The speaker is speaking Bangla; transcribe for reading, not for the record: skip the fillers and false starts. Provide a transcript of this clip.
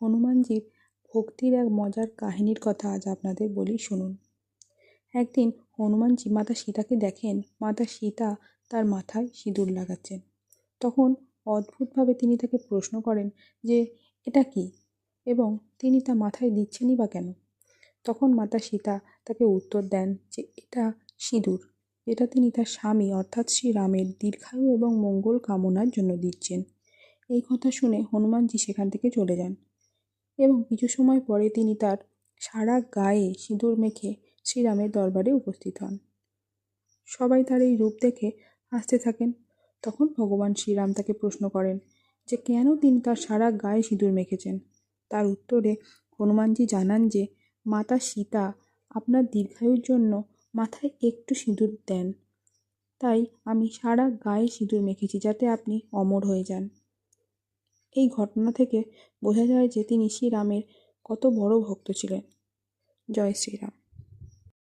হনুমানজির ভক্তির এক মজার কাহিনীর কথা আজ আপনাদের বলি, শুনুন। একদিন হনুমানজি মাতা সীতাকে দেখেন মাতা সীতা তার মাথায় সিঁদুর লাগাচ্ছেন। তখন অদ্ভুতভাবে তিনি তাকে প্রশ্ন করেন যে এটা কি, এবং তিনি তা মাথায় দিচ্ছেনই বা কেন। তখন মাতা সীতা তাকে উত্তর দেন যে এটা সিঁদুর, যেটা তিনি তার স্বামী অর্থাৎ শ্রীরামের দীর্ঘায়ু এবং মঙ্গল কামনার জন্য দিচ্ছেন। এই কথা শুনে হনুমানজি সেখান থেকে চলে যান এবং কিছু সময় পরে তিনি তার সারা গায়ে সিঁদুর মেখে শ্রীরামের দরবারে উপস্থিত হন। সবাই তার এই রূপ দেখে হাসতে থাকেন। তখন ভগবান শ্রীরাম তাকে প্রশ্ন করেন যে কেন তিনি তার সারা গায়ে সিঁদুর মেখেছেন। তার উত্তরে হনুমানজি জানান যে মাতা সীতা আপনার দীর্ঘায়ুর জন্য মাথায় একটু সিঁদুর দেন, তাই আমি সারা গায়ে সিঁদুর মেখেছি যাতে আপনি অমর হয়ে যান। এই ঘটনা থেকে বোঝা যায় যে তিনি শ্রীরামের কত বড় ভক্ত ছিলেন। জয় শ্রীরাম।